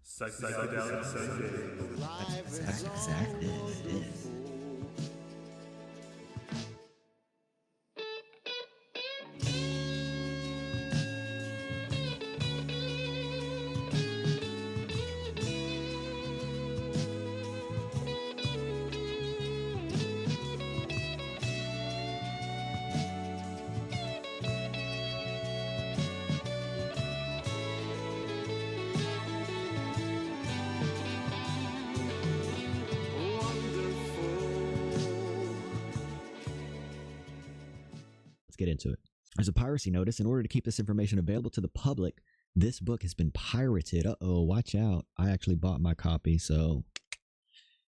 Psychedelic Sunday. That's exactly it. Let's get into it. There's a piracy notice. In order to keep this information available to the public, this book has been pirated. Watch out. I actually bought my copy,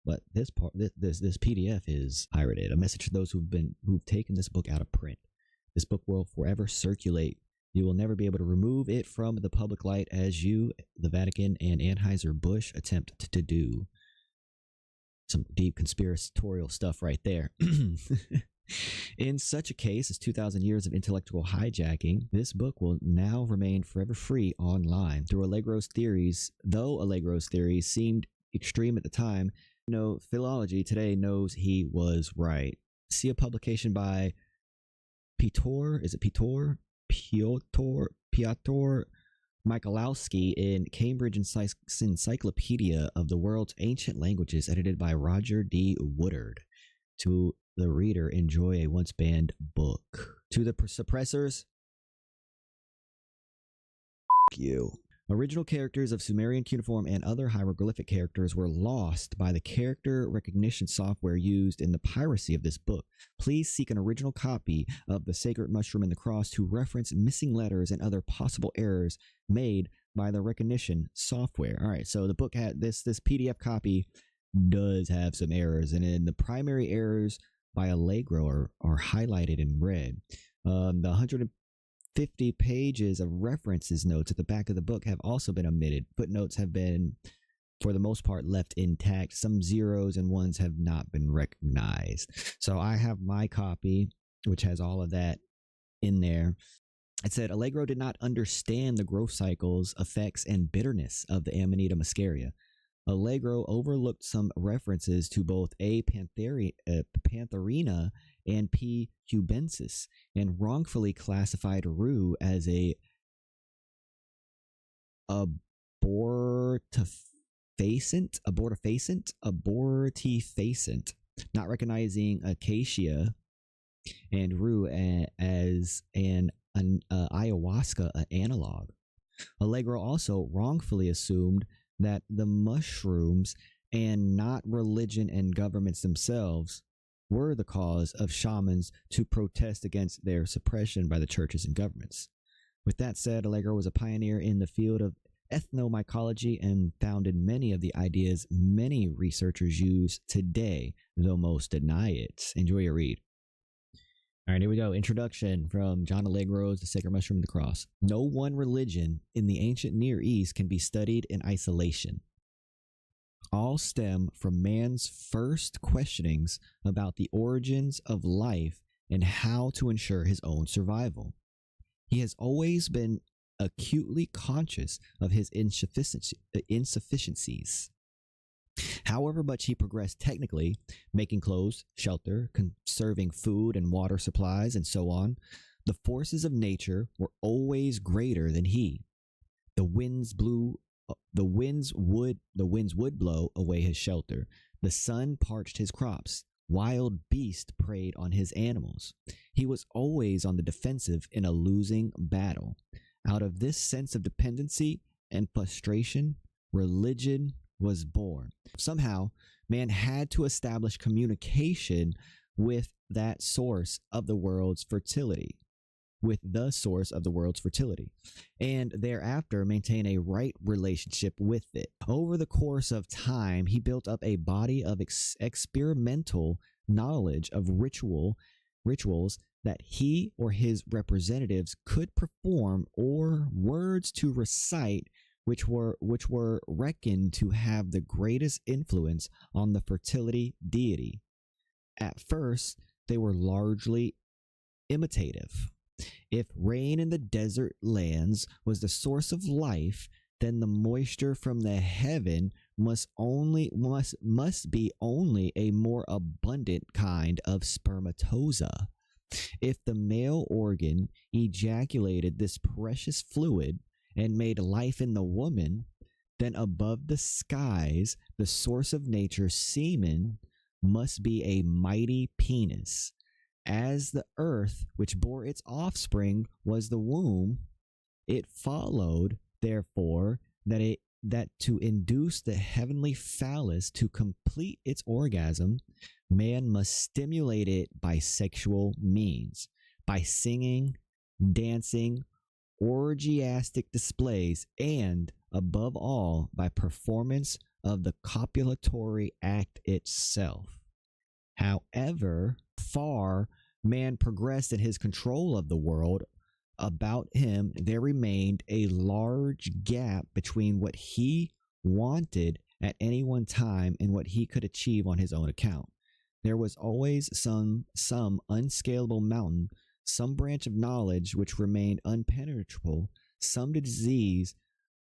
but this PDF is pirated. A message to those who've taken this book out of print. This book will forever circulate. You will never be able to remove it from the public light as you, the Vatican, and Anheuser-Busch attempt to do. Some deep conspiratorial stuff right there. In such a case as 2,000 years of intellectual hijacking, this book will now remain forever free online. Though Allegro's theories seemed extreme at the time, philology today knows he was right. See a publication by Piotr Michalowski in Cambridge Encyclopedia of the World's Ancient Languages, edited by Roger D. Woodard. To the reader, enjoy a once banned book. To the suppressors, you. Original characters of Sumerian cuneiform and other hieroglyphic characters were lost by the character recognition software used in the piracy of this book. Please seek an original copy of The Sacred Mushroom and the Cross to reference missing letters and other possible errors made by the recognition software. All right, so the book had this PDF copy does have some errors, and in the primary errors by Allegro are highlighted in red. The 150 pages of references notes at the back of the book have also been omitted. Footnotes have been, for the most part, left intact. Some zeros and ones have not been recognized. So I have my copy, which has all of that in there. It said Allegro did not understand the growth cycles, effects, and bitterness of the Amanita muscaria. Allegro overlooked some references to both A. pantherina and P. cubensis, and wrongfully classified rue as a abortifacient, not recognizing acacia and rue as an ayahuasca analog. Allegro also wrongfully assumed that the mushrooms, and not religion and governments themselves, were the cause of shamans to protest against their suppression by the churches and governments. With that said, Allegro was a pioneer in the field of ethnomycology and founded many of the ideas many researchers use today, though most deny it. Enjoy your read. All right, here we go. Introduction from John Allegro's The Sacred Mushroom and the Cross. No one religion in the ancient Near East can be studied in isolation. All stem from man's first questionings about the origins of life and how to ensure his own survival. He has always been acutely conscious of his insufficiencies. However much he progressed technically, making clothes, shelter, conserving food and water supplies, and so on, the forces of nature were always greater than he. The winds would blow away his shelter. The sun parched his crops. Wild beasts preyed on his animals. He was always on the defensive in a losing battle. Out of this sense of dependency and frustration, religion was born. Somehow, man had to establish communication with that source of the world's fertility, and thereafter maintain a right relationship with it. Over the course of time, he built up a body of experimental knowledge of rituals that he or his representatives could perform, or words to recite, which were reckoned to have the greatest influence on the fertility deity. At first, they were largely imitative. If rain in the desert lands was the source of life, then the moisture from the heaven must be only a more abundant kind of spermatoza. If the male organ ejaculated this precious fluid and made life in the woman, then above the skies, the source of nature's semen must be a mighty penis. As the earth, which bore its offspring, was the womb, it followed, therefore, that to induce the heavenly phallus to complete its orgasm, man must stimulate it by sexual means, by singing, dancing, orgiastic displays, and, above all, by performance of the copulatory act itself. However far man progressed in his control of the world about him, there remained a large gap between what he wanted at any one time and what he could achieve on his own account. There was always some unscalable mountain, some branch of knowledge which remained unpenetrable, some disease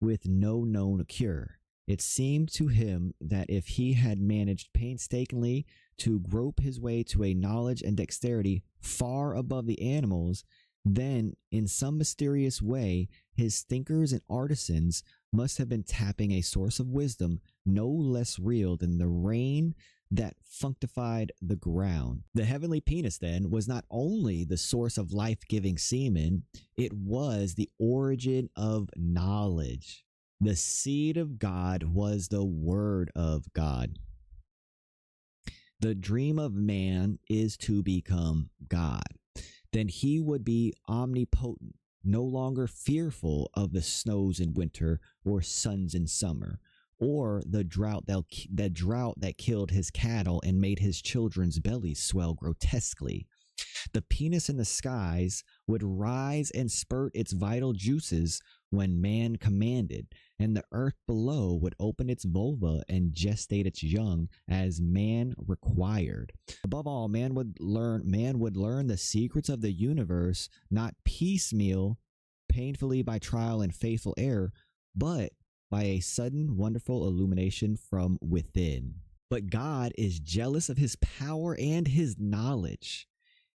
with no known cure. It seemed to him that if he had managed painstakingly to grope his way to a knowledge and dexterity far above the animals, then in some mysterious way his thinkers and artisans must have been tapping a source of wisdom no less real than the rain that functified the ground. The heavenly penis, then, was not only the source of life-giving semen, it was the origin of knowledge. The seed of God was the word of God. The dream of man is to become God. Then he would be omnipotent, no longer fearful of the snows in winter or suns in summer, or the drought that killed his cattle and made his children's bellies swell grotesquely. The penis in the skies would rise and spurt its vital juices when man commanded, and the earth below would open its vulva and gestate its young as man required. Above all, man would learn the secrets of the universe, not piecemeal, painfully by trial and faithful error, but by a sudden wonderful illumination from within. But God is jealous of his power and his knowledge.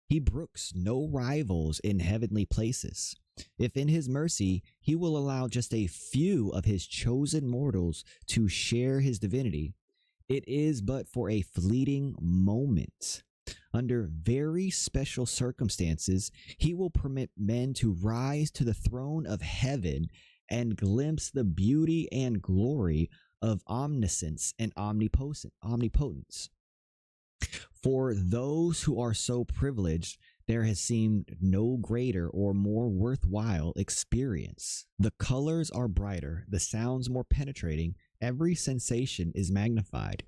He brooks no rivals in heavenly places. If in his mercy he will allow just a few of his chosen mortals to share his divinity, it is but for a fleeting moment. Under very special circumstances, he will permit men to rise to the throne of heaven and glimpse the beauty and glory of omniscience and omnipotence. For those who are so privileged, there has seemed no greater or more worthwhile experience. The colors are brighter, the sounds more penetrating, every sensation is magnified,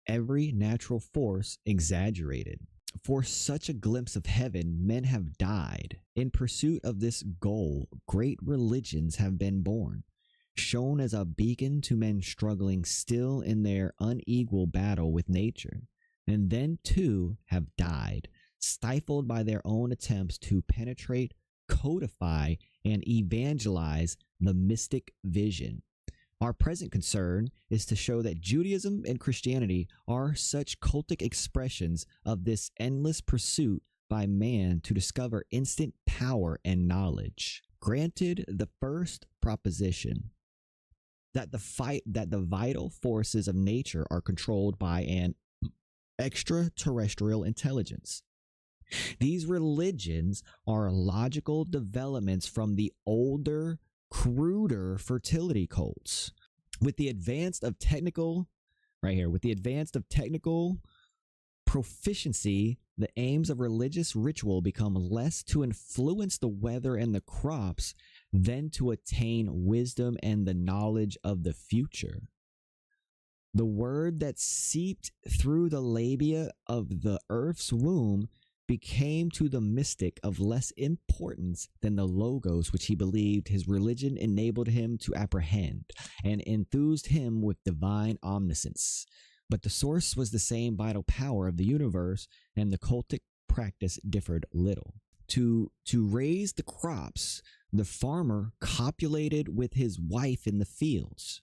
every natural force exaggerated. For such a glimpse of heaven, men have died. In pursuit of this goal, great religions have been born, shown as a beacon to men struggling still in their unequal battle with nature, and then too have died, stifled by their own attempts to penetrate, codify, and evangelize the mystic vision. Our present concern is to show that Judaism and Christianity are such cultic expressions of this endless pursuit by man to discover instant power and knowledge. Granted the first proposition, that the vital forces of nature are controlled by an extraterrestrial intelligence. These religions are logical developments from the older, cruder fertility cults. With the advance of technical proficiency, the aims of religious ritual become less to influence the weather and the crops than to attain wisdom and the knowledge of the future. The word that seeped through the labia of the earth's womb became to the mystic of less importance than the logos which he believed his religion enabled him to apprehend and enthused him with divine omniscience. But the source was the same vital power of the universe, and the cultic practice differed little. To raise the crops, the farmer copulated with his wife in the fields.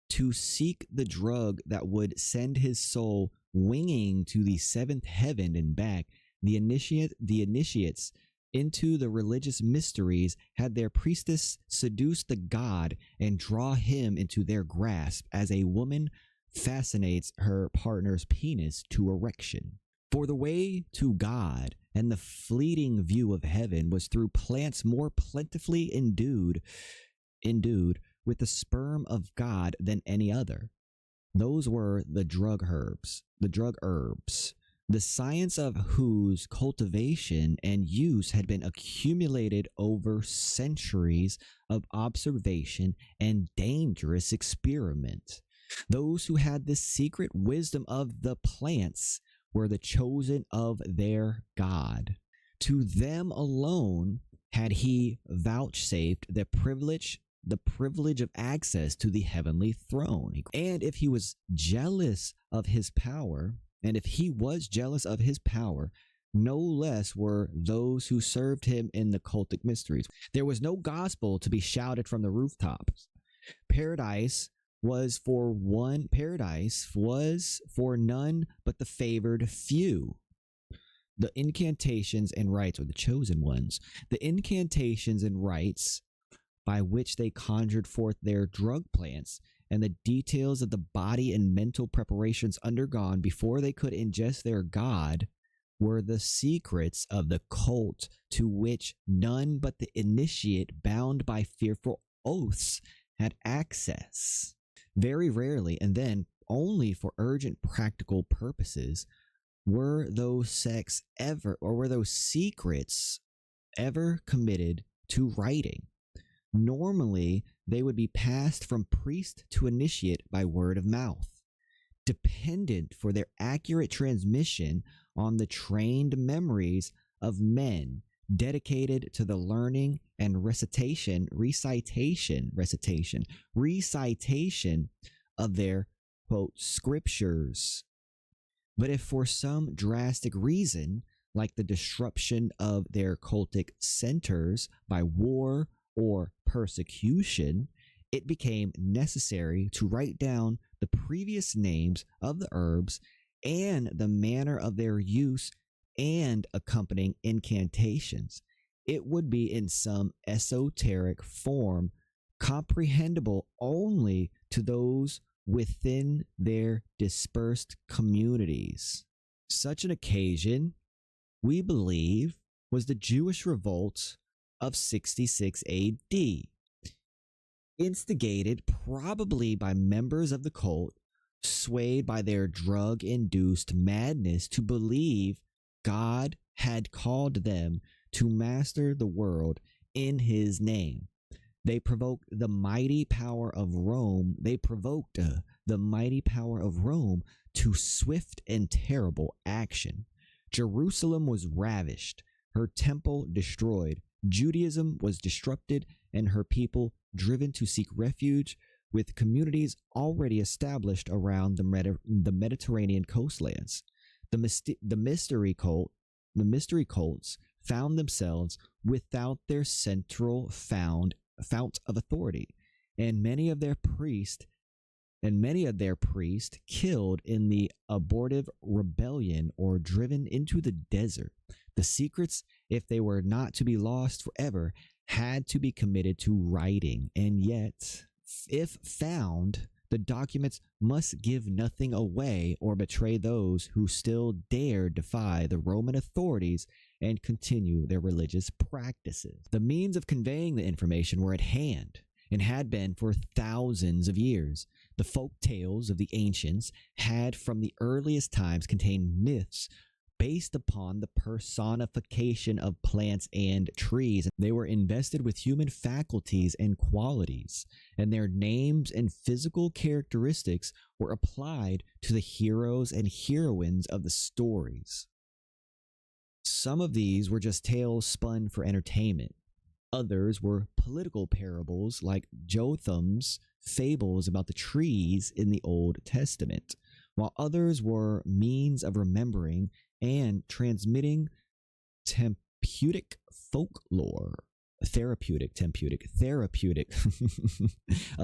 To seek the drug that would send his soul winging to the seventh heaven and back, the initiates into the religious mysteries had their priestess seduce the god and draw him into their grasp as a woman fascinates her partner's penis to erection. For the way to God and the fleeting view of heaven was through plants more plentifully endued with the sperm of God than any other. Those were the drug herbs. The science of whose cultivation and use had been accumulated over centuries of observation and dangerous experiment. Those who had the secret wisdom of the plants were the chosen of their God. To them alone had he vouchsafed the privilege of access to the heavenly throne. And if he was jealous of his power, no less were those who served him in the cultic mysteries. There was no gospel to be shouted from the rooftops. Paradise was for none but the favored few. The incantations and rites, or the chosen ones, the incantations and rites by which they conjured forth their drug plants, and the details of the body and mental preparations undergone before they could ingest their god, were the secrets of the cult to which none but the initiate, bound by fearful oaths, had access. Very rarely, and then only for urgent practical purposes, were those sects ever, or were those secrets ever committed to writing. Normally, they would be passed from priest to initiate by word of mouth, dependent for their accurate transmission on the trained memories of men dedicated to the learning and recitation of their, quote, scriptures. But if for some drastic reason, like the disruption of their cultic centers by war or persecution, it became necessary to write down the previous names of the herbs and the manner of their use and accompanying incantations, it would be in some esoteric form comprehensible only to those within their dispersed communities. Such an occasion, we believe, was the Jewish revolt of 66 AD, instigated probably by members of the cult, swayed by their drug-induced madness to believe God had called them to master the world in his name. They provoked the mighty power of Rome. To swift and terrible action. Jerusalem was ravished, her temple destroyed, Judaism was disrupted, and her people driven to seek refuge with communities already established around the Mediterranean coastlands. The mystery cults found themselves without their central fount of authority, and many of their priests killed in the abortive rebellion or driven into the desert. The secrets, if they were not to be lost forever, had to be committed to writing, and yet, if found, the documents must give nothing away or betray those who still dare defy the Roman authorities and continue their religious practices. The means of conveying the information were at hand and had been for thousands of years. The folk tales of the ancients had from the earliest times contained myths based upon the personification of plants and trees. They were invested with human faculties and qualities, and their names and physical characteristics were applied to the heroes and heroines of the stories. Some of these were just tales spun for entertainment. Others were political parables like Jotham's fables about the trees in the Old Testament, while others were means of remembering and transmitting folklore, therapeutic, a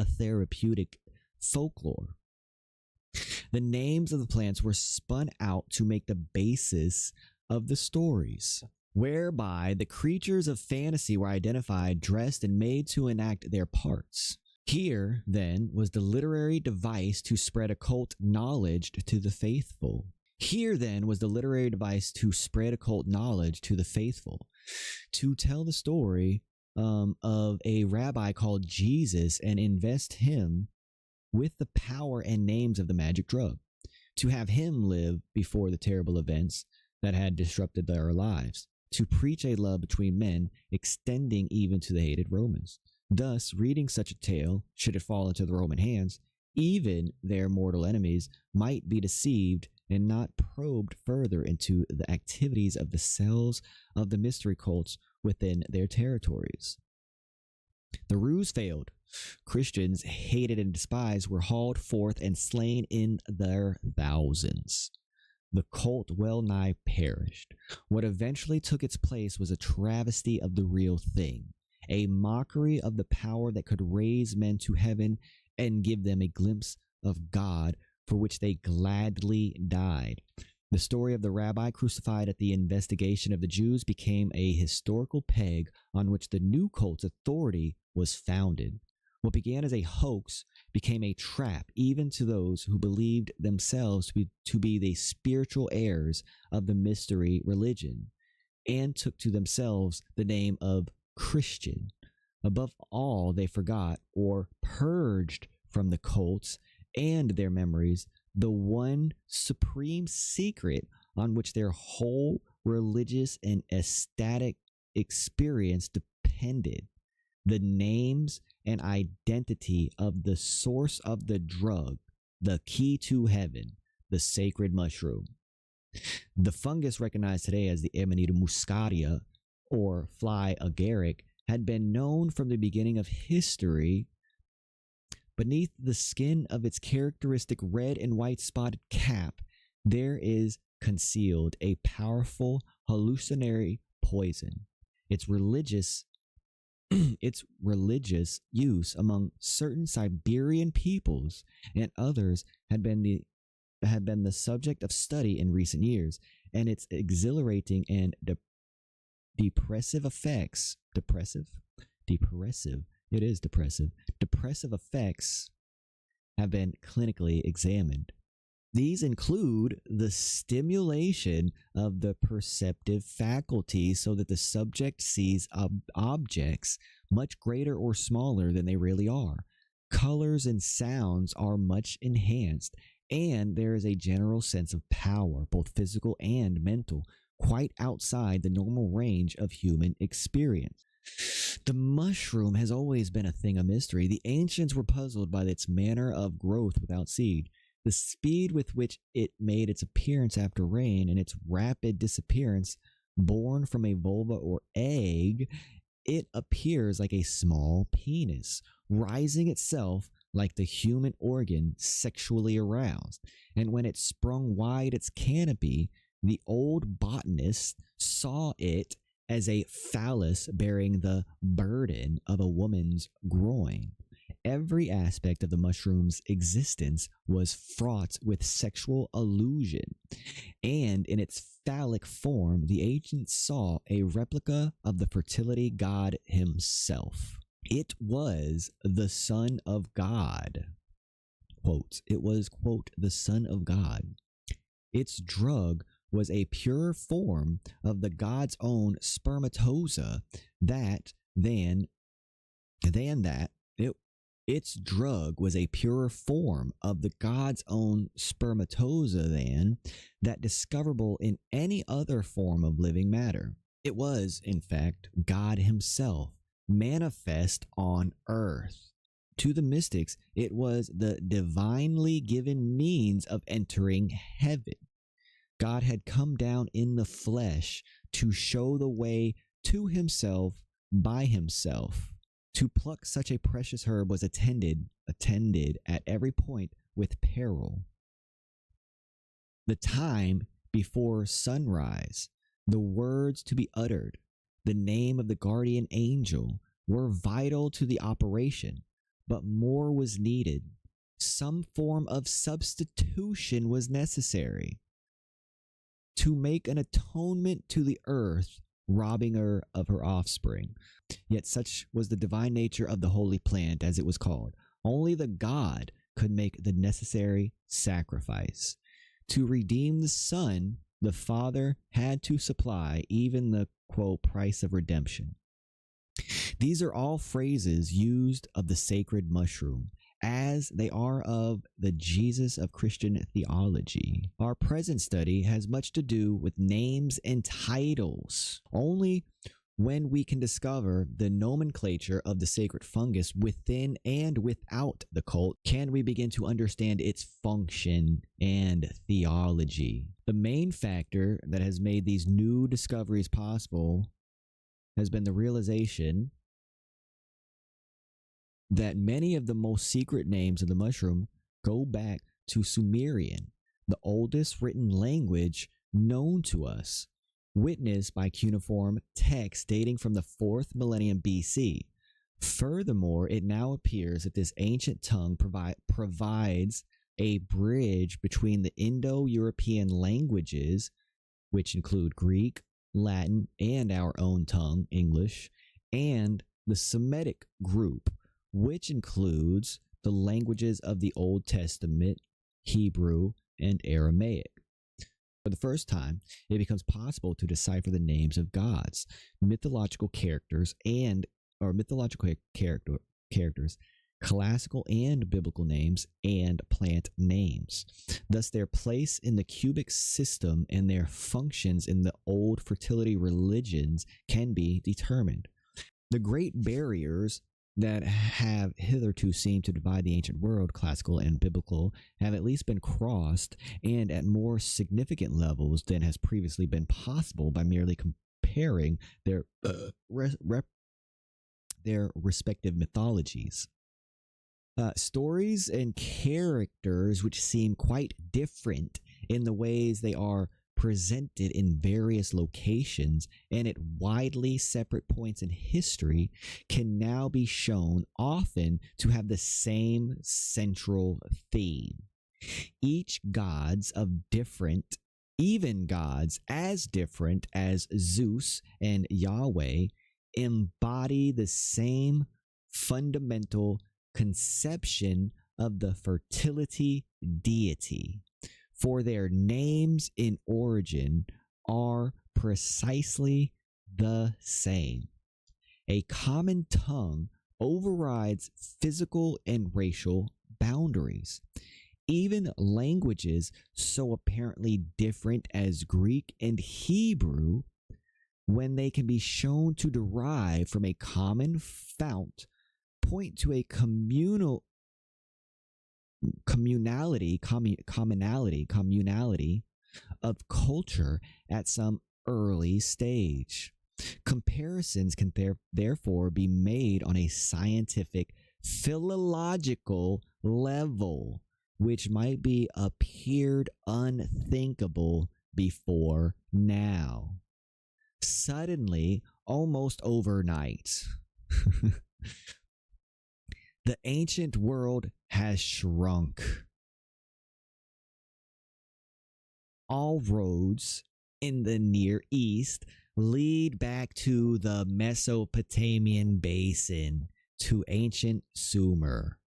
therapeutic folklore. The names of the plants were spun out to make the basis of the stories, whereby the creatures of fantasy were identified, dressed, and made to enact their parts. Here, then, was the literary device to spread occult knowledge to the faithful. To tell the story of a rabbi called Jesus and invest him with the power and names of the magic drug, to have him live before the terrible events that had disrupted their lives, to preach a love between men, extending even to the hated Romans. Thus, reading such a tale, should it fall into the Roman hands, even their mortal enemies might be deceived and not probed further into the activities of the cells of the mystery cults within their territories. The ruse failed. Christians, hated and despised, were hauled forth and slain in their thousands. The cult well nigh perished. What eventually took its place was a travesty of the real thing, a mockery of the power that could raise men to heaven and give them a glimpse of God, for which they gladly died. The story of the rabbi crucified at the investigation of the Jews became a historical peg on which the new cult's authority was founded. What began as a hoax became a trap even to those who believed themselves to be the spiritual heirs of the mystery religion, and took to themselves the name of Christian. Above all, they forgot or purged from the cults and their memories the one supreme secret on which their whole religious and ecstatic experience depended: the names and identity of the source of the drug, the key to heaven, the sacred mushroom. The fungus recognized today as the Amanita muscaria, or fly agaric, had been known from the beginning of history. Beneath the skin of its characteristic red and white spotted cap, there is concealed a powerful hallucinatory poison. Its religious use among certain Siberian peoples and others had been the subject of study in recent years, and its exhilarating and depressive effects have been clinically examined. These include the stimulation of the perceptive faculty so that the subject sees objects much greater or smaller than they really are. Colors and sounds are much enhanced, and there is a general sense of power, both physical and mental, quite outside the normal range of human experience. The mushroom has always been a thing of mystery. The ancients were puzzled by its manner of growth without seed, the speed with which it made its appearance after rain, and its rapid disappearance. Born from a vulva or egg, it appears like a small penis, rising itself like the human organ sexually aroused. And when it sprung wide its canopy, the old botanist saw it as a phallus bearing the burden of a woman's groin. Every aspect of the mushroom's existence was fraught with sexual allusion, and in its phallic form, the ancients saw a replica of the fertility god himself. It was the Son of God. Quote, it was, quote, the Son of God. Its drug was a purer form of the god's own spermatozoa its drug was a purer form of the god's own spermatozoa than that discoverable in any other form of living matter. It was, in fact, God himself, manifest on earth. To the mystics, it was the divinely given means of entering heaven. God had come down in the flesh to show the way to himself by himself. To pluck such a precious herb was attended at every point with peril. The time before sunrise, the words to be uttered, the name of the guardian angel were vital to the operation, but more was needed. Some form of substitution was necessary to make an atonement to the earth, robbing her of her offspring. Yet such was the divine nature of the holy plant, as it was called. Only the God could make the necessary sacrifice. To redeem the Son, the Father had to supply even the, quote, price of redemption. These are all phrases used of the sacred mushroom, as they are of the Jesus of Christian theology. Our present study has much to do with names and titles. Only when we can discover the nomenclature of the sacred fungus within and without the cult can we begin to understand its function and theology. The main factor that has made these new discoveries possible has been the realization that many of the most secret names of the mushroom go back to Sumerian, the oldest written language known to us, witnessed by cuneiform texts dating from the 4th millennium BC. Furthermore, it now appears that this ancient tongue provides a bridge between the Indo-European languages, which include Greek, Latin, and our own tongue, English, and the Semitic group, which includes the languages of the Old Testament, Hebrew, and Aramaic. For the first time, it becomes possible to decipher the names of gods, mythological characters, classical and biblical names, and plant names. Thus, their place in the cubic system and their functions in the old fertility religions can be determined. The great barriers that have hitherto seemed to divide the ancient world, classical and biblical, have at least been crossed, and at more significant levels than has previously been possible by merely comparing their respective mythologies. Stories and characters which seem quite different in the ways they are presented in various locations and at widely separate points in history can now be shown often to have the same central theme. Each gods of different, even gods as different as Zeus and Yahweh, embody the same fundamental conception of the fertility deity, for their names in origin are precisely the same. A common tongue overrides physical and racial boundaries. Even languages so apparently different as Greek and Hebrew, when they can be shown to derive from a common fount, point to a communality of culture at some early stage. Comparisons can therefore be made on a scientific, philological level, which might be appeared unthinkable before now. Suddenly, almost overnight, the ancient world has shrunk. All roads in the Near East lead back to the Mesopotamian basin, to ancient Sumer.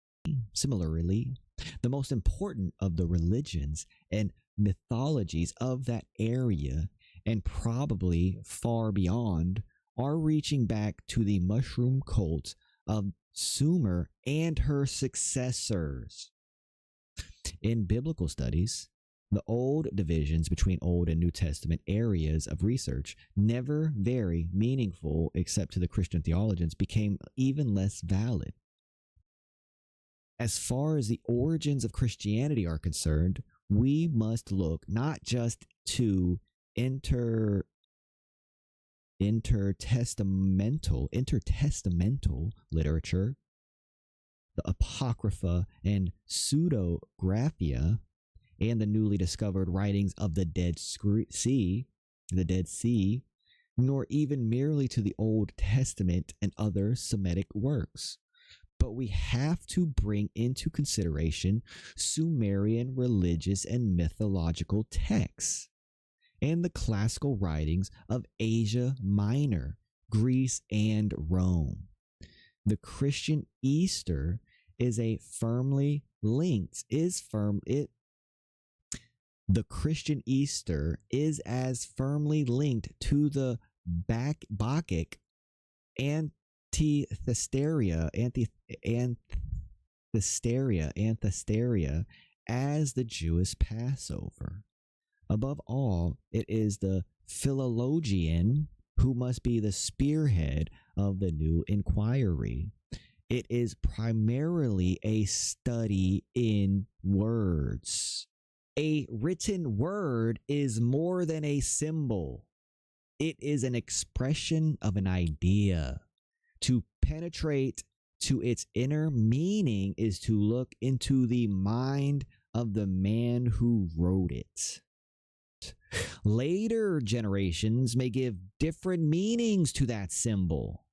Similarly, the most important of the religions and mythologies of that area, and probably far beyond, are reaching back to the mushroom cult of Sumer and her successors. In biblical studies, the old divisions between Old and New Testament areas of research, never very meaningful except to the Christian theologians, became even less valid. As far as the origins of Christianity are concerned, we must look not just to intertestamental literature, the Apocrypha and Pseudographia, and the newly discovered writings of the Dead Sea, nor even merely to the Old Testament and other Semitic works. But we have to bring into consideration Sumerian religious and mythological texts and the classical writings of Asia Minor, Greece, and Rome. The Christian Easter the Christian Easter is as firmly linked to the Bacchic antithesteria as the Jewish Passover. Above all, it is the philologian who must be the spearhead of the new inquiry. It is primarily a study in words. A written word is more than a symbol. It is an expression of an idea. To penetrate to its inner meaning is to look into the mind of the man who wrote it. Later generations may give different meanings to that symbol,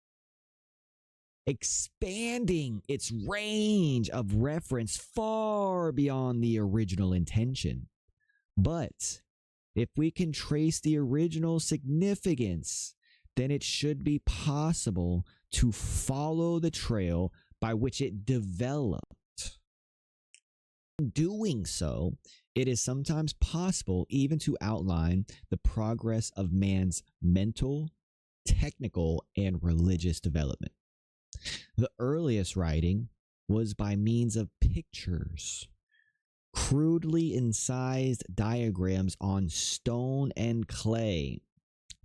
expanding its range of reference far beyond the original intention. But if we can trace the original significance, then it should be possible to follow the trail by which it developed. In doing so, it is sometimes possible even to outline the progress of man's mental, technical, and religious development. The earliest writing was by means of pictures, crudely incised diagrams on stone and clay.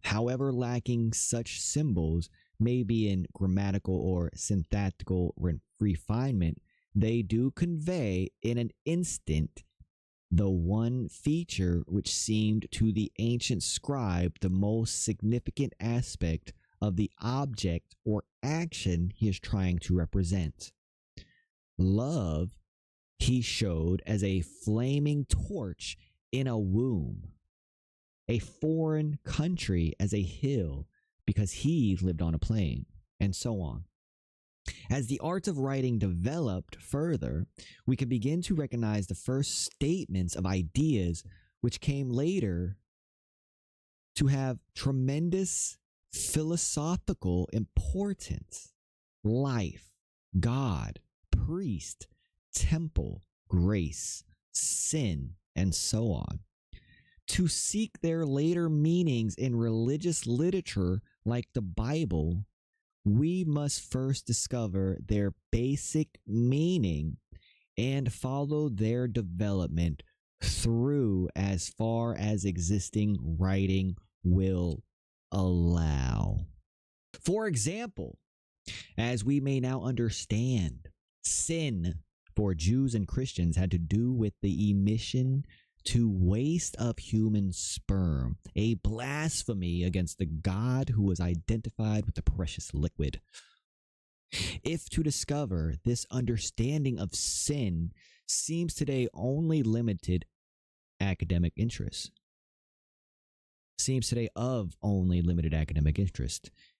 However lacking such symbols may be in grammatical or syntactical refinement, they do convey in an instant the one feature which seemed to the ancient scribe the most significant aspect of the object or action he is trying to represent. Love he showed as a flaming torch in a womb, a foreign country as a hill because he lived on a plain, and so on. As the art of writing developed further, we could begin to recognize the first statements of ideas which came later to have tremendous philosophical importance: life, God, priest, temple, grace, sin, and so on. To seek their later meanings in religious literature like the Bible, we must first discover their basic meaning and follow their development through as far as existing writing will allow. For example, as we may now understand, sin for Jews and Christians had to do with the emission to waste of human sperm, a blasphemy against the God who was identified with the precious liquid. If to discover this understanding of sin seems today only limited academic interest,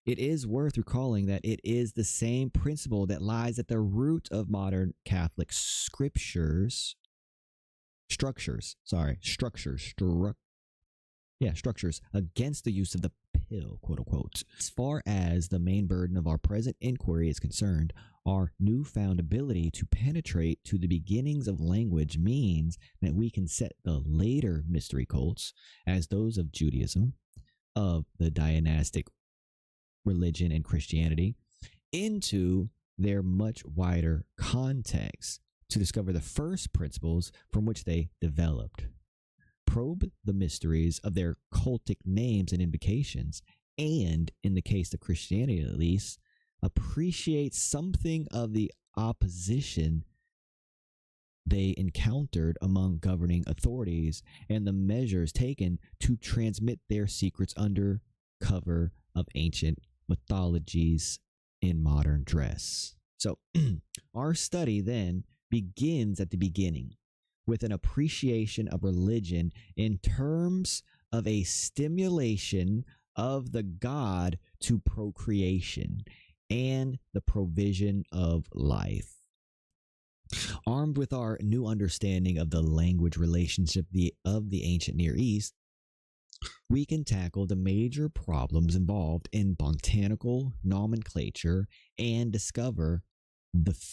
it is worth recalling that it is the same principle that lies at the root of modern Catholic structures against the use of the pill, quote unquote. As far as the main burden of our present inquiry is concerned, our newfound ability to penetrate to the beginnings of language means that we can set the later mystery cults, as those of Judaism, of the Dionysic religion and Christianity, into their much wider context to discover the first principles from which they developed, probe the mysteries of their cultic names and invocations, and, in the case of Christianity at least, appreciate something of the opposition they encountered among governing authorities and the measures taken to transmit their secrets under cover of ancient mythologies in modern dress. So our study then begins at the beginning with an appreciation of religion in terms of a stimulation of the God to procreation and the provision of life. Armed with our new understanding of the language relationship of the ancient Near East, we can tackle the major problems involved in botanical nomenclature and discover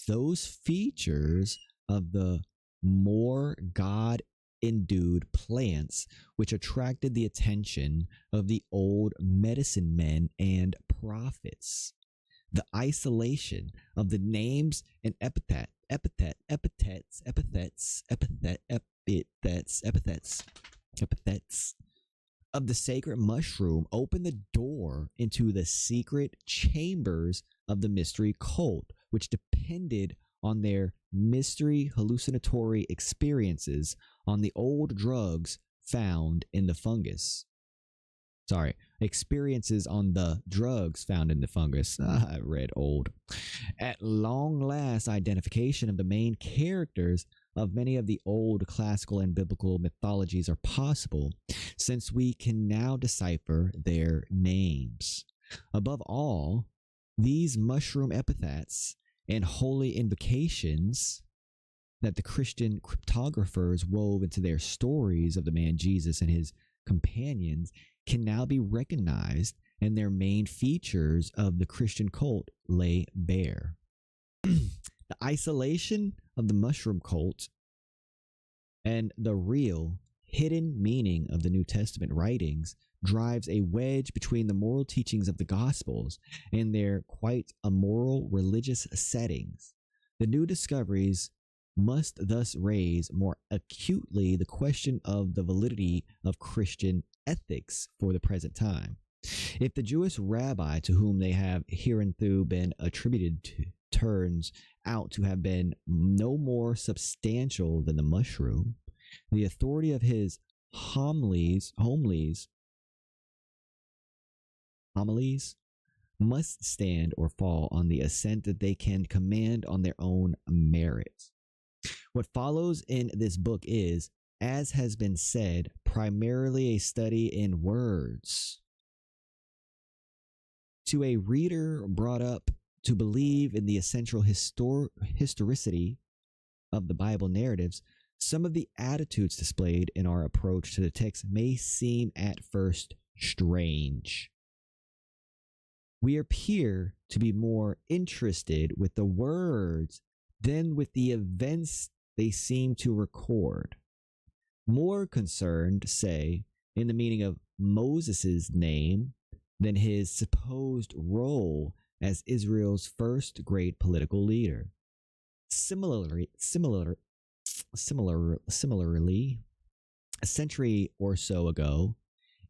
those features of the more God-endued plants which attracted the attention of the old medicine men and prophets. The isolation of the names and epithets of the sacred mushroom opened the door into the secret chambers of the mystery cult, which depended on their mystery hallucinatory experiences on the old drugs found in the fungus. Experiences on the drugs found in the fungus. I read old. At long last, identification of the main characters of many of the old classical and biblical mythologies are possible, since we can now decipher their names. Above all, these mushroom epithets and holy invocations that the Christian cryptographers wove into their stories of the man Jesus and his companions can now be recognized, and their main features of the Christian cult lay bare. The isolation of the mushroom cult and the real hidden meaning of the New Testament writings drives a wedge between the moral teachings of the Gospels and their quite immoral religious settings. The new discoveries must thus raise more acutely the question of the validity of Christian ethics for the present time. If the Jewish rabbi to whom they have hereinthrough been attributed turns out to have been no more substantial than the mushroom, the authority of his homilies must stand or fall on the assent that they can command on their own merits. What follows in this book is, as has been said, primarily a study in words. To a reader brought up to believe in the essential historicity of the Bible narratives, some of the attitudes displayed in our approach to the text may seem at first strange. We appear to be more interested with the words than with the events they seem to record. More concerned, say, in the meaning of Moses' name than his supposed role as Israel's first great political leader. Similarly, a century or so ago,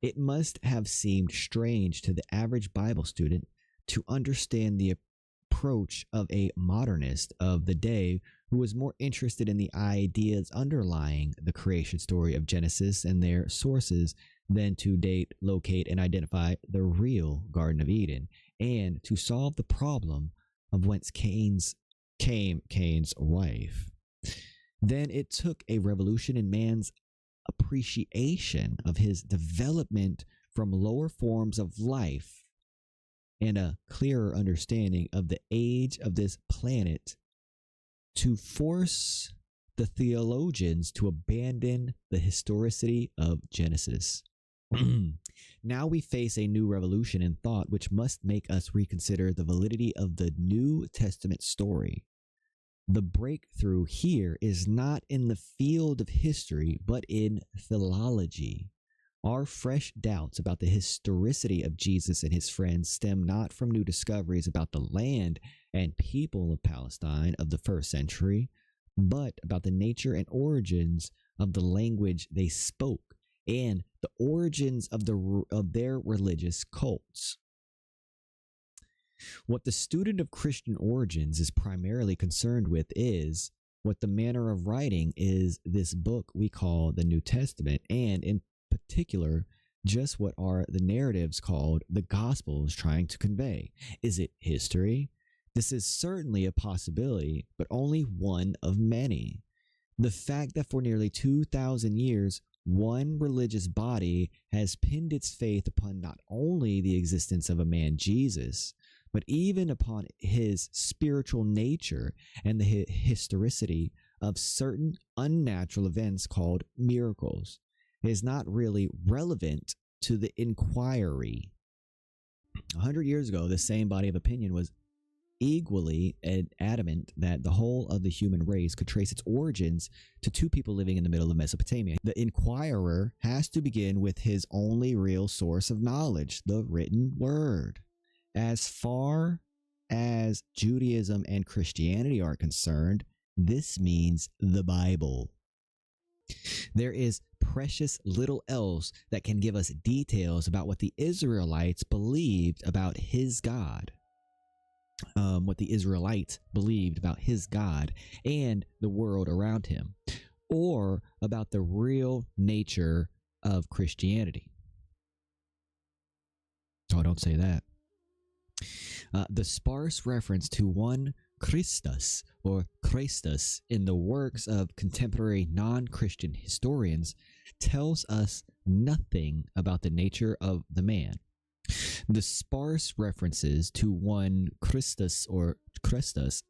it must have seemed strange to the average Bible student to understand the approach of a modernist of the day who was more interested in the ideas underlying the creation story of Genesis and their sources than to date, locate, and identify the real Garden of Eden, and to solve the problem of whence came Cain's wife. Then it took a revolution in man's appreciation of his development from lower forms of life and a clearer understanding of the age of this planet to force the theologians to abandon the historicity of Genesis. Now we face a new revolution in thought which must make us reconsider the validity of the New Testament story. The breakthrough here is not in the field of history, but in philology. Our fresh doubts about the historicity of Jesus and his friends stem not from new discoveries about the land and people of Palestine of the first century, but about the nature and origins of the language they spoke and the origins of their religious cults. What the student of Christian origins is primarily concerned with is what the manner of writing is this book we call the New Testament, and in particular, just what are the narratives called the Gospels trying to convey. Is it history? This is certainly a possibility, but only one of many. The fact that for nearly 2,000 years, one religious body has pinned its faith upon not only the existence of a man, Jesus, but even upon his spiritual nature and the historicity of certain unnatural events called miracles. It is not really relevant to the inquiry. 100 years ago, the same body of opinion was equally adamant that the whole of the human race could trace its origins to two people living in the middle of Mesopotamia. The inquirer has to begin with his only real source of knowledge, the written word. As far as Judaism and Christianity are concerned, this means the Bible. There is precious little else that can give us details about what the Israelites believed about his God. What the Israelites believed about his God and the world around him, or about the real nature of Christianity. Oh, don't say that. The sparse reference to one Christus or Christus in the works of contemporary non-Christian historians tells us nothing about the nature of the man. The sparse references to one Christus or Christus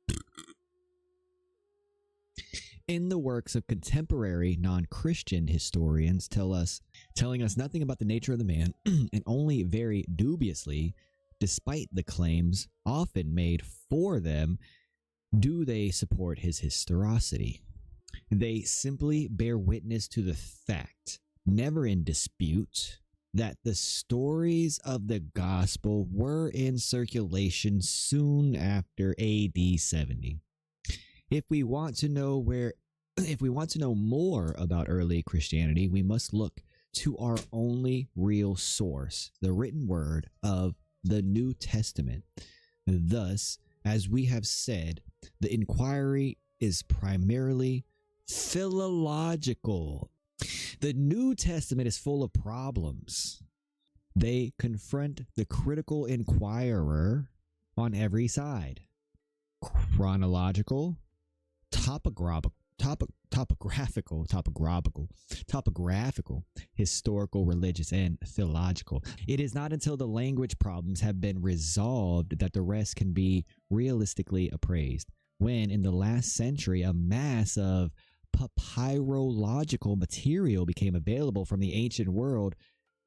in the works of contemporary non-Christian historians telling us nothing about the nature of the man, and only very dubiously, despite the claims often made for them, do they support his historicity. They simply bear witness to the fact, never in dispute, that the stories of the gospel were in circulation soon after AD 70. If we want to know more about early Christianity, we must look to our only real source, the written word of the New Testament. Thus, as we have said, the inquiry is primarily philological. The New Testament is full of problems. They confront the critical inquirer on every side. Chronological, topographical, historical, religious, and theological. It is not until the language problems have been resolved that the rest can be realistically appraised. When, in the last century, a mass of papyrological material became available from the ancient world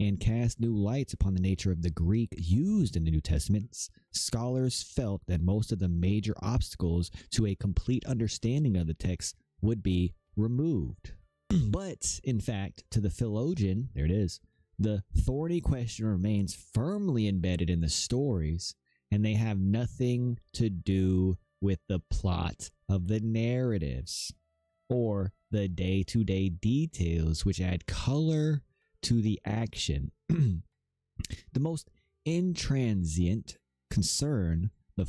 and cast new lights upon the nature of the Greek used in the New Testament, scholars felt that most of the major obstacles to a complete understanding of the text would be removed. But, in fact, to the theologian, there it is, the thorny question remains firmly embedded in the stories, and they have nothing to do with the plot of the narratives or the day-to-day details which add color to the action. The most intransient concern the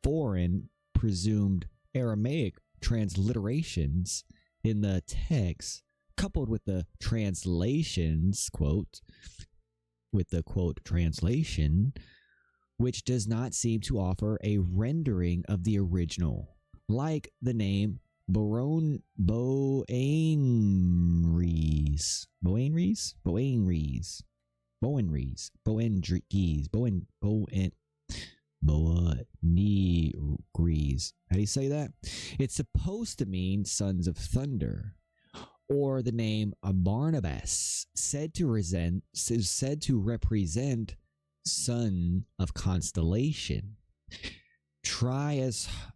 foreign presumed Aramaic transliterations in the text, coupled with the translations, quote, with the quote translation, which does not seem to offer a rendering of the original, like the name Boanerges, how do you say that? It's supposed to mean sons of thunder, or the name Barnabas, said to represent son of constellation. Try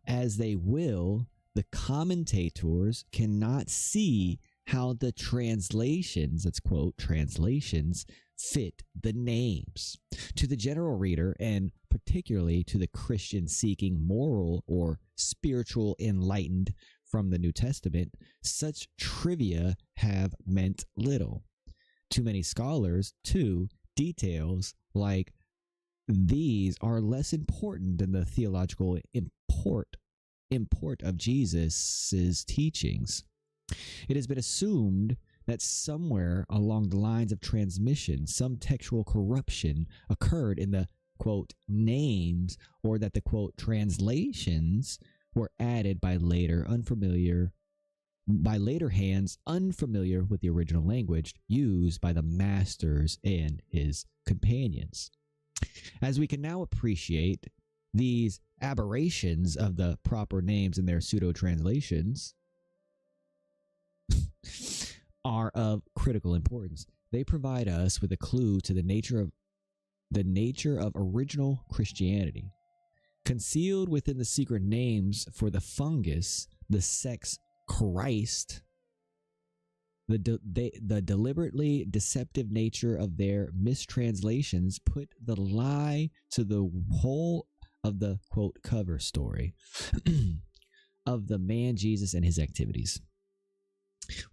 as they will, the commentators cannot see how the translations, let's quote, translations, fit the names. To the general reader, and particularly to the Christian seeking moral or spiritual enlightened from the New Testament, such trivia have meant little. To many scholars, too, details like these are less important than the theological import of Jesus's teachings. It has been assumed that somewhere along the lines of transmission, some textual corruption occurred in the, quote, names, or that the, quote, translations were added by later unfamiliar by later hands unfamiliar with the original language used by the masters and his companions. As we can now appreciate, these aberrations of the proper names in their pseudo-translations are of critical importance. They provide us with a clue to the nature of original Christianity. Concealed within the secret names for the fungus, the sex Christ, the deliberately deceptive nature of their mistranslations put the lie to the whole of the, quote, cover story of the man Jesus and his activities.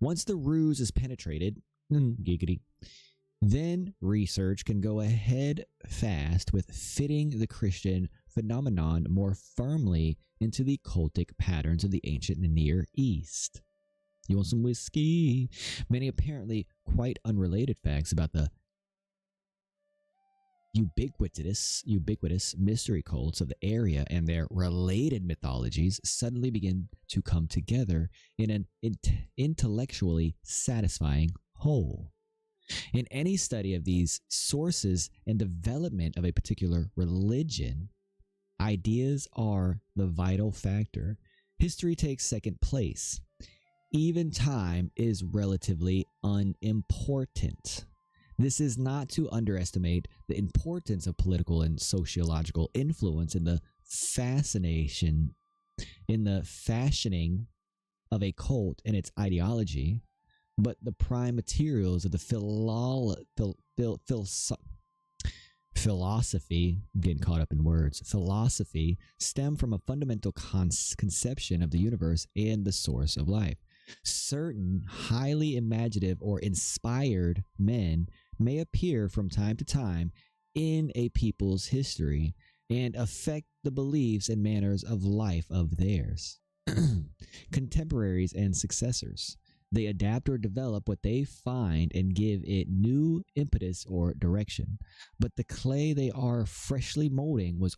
Once the ruse is penetrated, giggity, then research can go ahead fast with fitting the Christian phenomenon more firmly into the cultic patterns of the ancient Near East. You want some whiskey? Many apparently quite unrelated facts about the ubiquitous mystery cults of the area and their related mythologies suddenly begin to come together in an intellectually satisfying whole. In any study of these sources and development of a particular religion, ideas are the vital factor. History takes second place. Even time is relatively unimportant. This is not to underestimate the importance of political and sociological influence in the fashioning of a cult and its ideology, but the prime materials of the philosophy, I'm getting caught up in words, philosophy stem from a fundamental conception of the universe and the source of life. Certain highly imaginative or inspired men may appear from time to time in a people's history and affect the beliefs and manners of life of theirs. Contemporaries and successors. They adapt or develop what they find and give it new impetus or direction. But the clay they are freshly molding was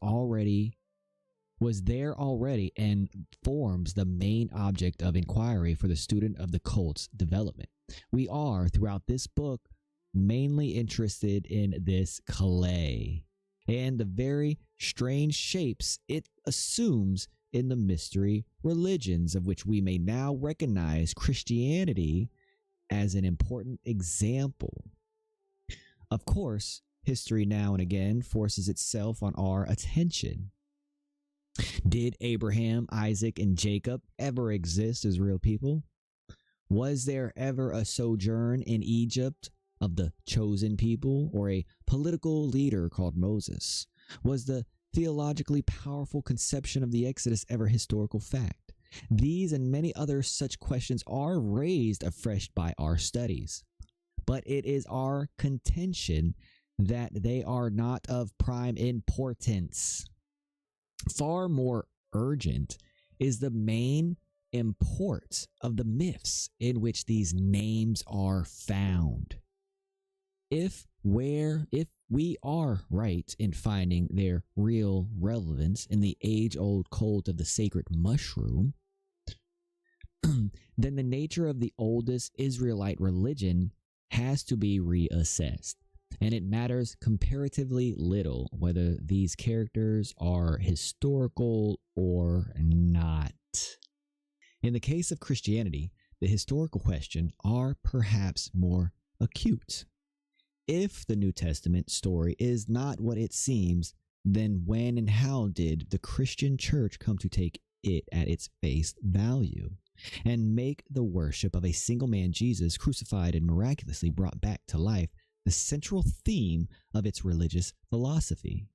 there already and forms the main object of inquiry for the student of the cult's development. We are, throughout this book, mainly interested in this clay and the very strange shapes it assumes in the mystery religions, of which we may now recognize Christianity as an important example. Of course, history now and again forces itself on our attention. Did Abraham, Isaac, and Jacob ever exist as real people? Was there ever a sojourn in Egypt of the chosen people, or a political leader called Moses? Was the theologically powerful conception of the Exodus ever historical fact? These and many other such questions are raised afresh by our studies, but it is our contention that they are not of prime importance. Far more urgent is the main import of the myths in which these names are found. If we are right in finding their real relevance in the age-old cult of the sacred mushroom, then the nature of the oldest Israelite religion has to be reassessed, and it matters comparatively little whether these characters are historical or not. In the case of Christianity, the historical questions are perhaps more acute. If the New Testament story is not what it seems, then when and how did the Christian church come to take it at its face value and make the worship of a single man, Jesus, crucified and miraculously brought back to life, the central theme of its religious philosophy?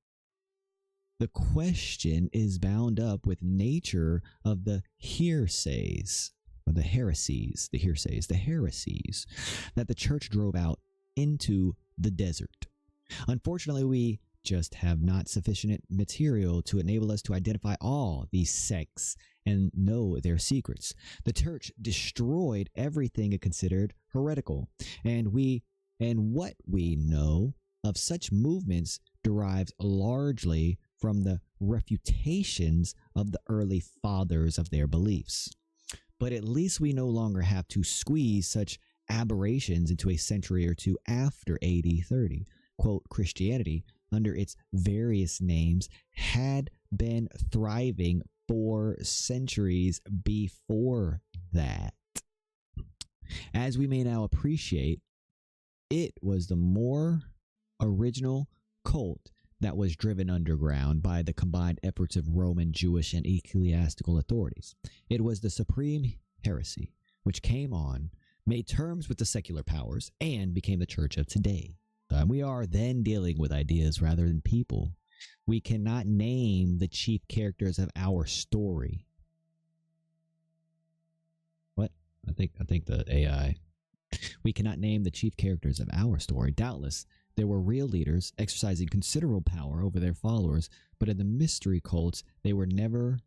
The question is bound up with nature of the heresies that the church drove out into the desert. Unfortunately, we just have not sufficient material to enable us to identify all these sects and know their secrets. The church destroyed everything it considered heretical, and what we know of such movements derives largely from the refutations of the early fathers of their beliefs. but at least we no longer have to squeeze such aberrations into a century or two after AD 30. Quote, Christianity, under its various names, had been thriving for centuries before that. As we may now appreciate, it was the more original cult that was driven underground by the combined efforts of Roman, Jewish, and ecclesiastical authorities. It was the supreme heresy which came on, made terms with the secular powers, and became the church of today. We are then dealing with ideas rather than people. We cannot name the chief characters of our story. What? I think the AI. We cannot name the chief characters of our story. Doubtless, there were real leaders exercising considerable power over their followers, but in the mystery cults, they were never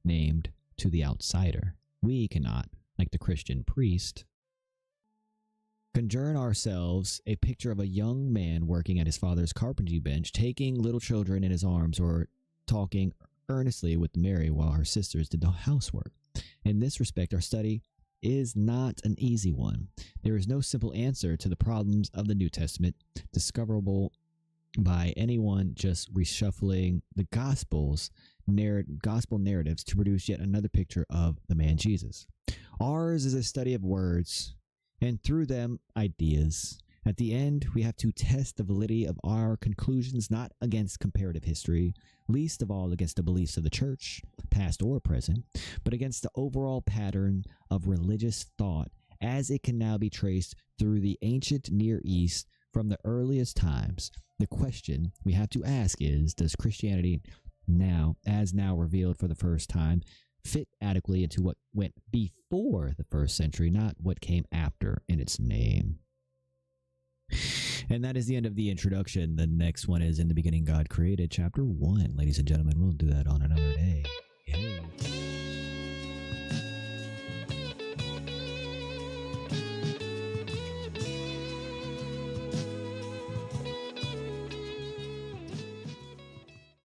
named to the outsider. We cannot, like the Christian priest, conjure ourselves a picture of a young man working at his father's carpentry bench, taking little children in his arms, or talking earnestly with Mary while her sisters did the housework. In this respect, our study is not an easy one. There is no simple answer to the problems of the New Testament, discoverable by anyone just reshuffling the gospel narratives to produce yet another picture of the man Jesus. Ours is a study of words, and through them, ideas. At the end, we have to test the validity of our conclusions not against comparative history, least of all against the beliefs of the church, past or present, but against the overall pattern of religious thought as it can now be traced through the ancient Near East from the earliest times. The question we have to ask is, does Christianity now revealed for the first time, fit adequately into what went before the first century, not what came after in its name? And that is the end of the introduction. The next one is In the Beginning God Created, chapter 1. Ladies and gentlemen, we'll do that on another day. Hey.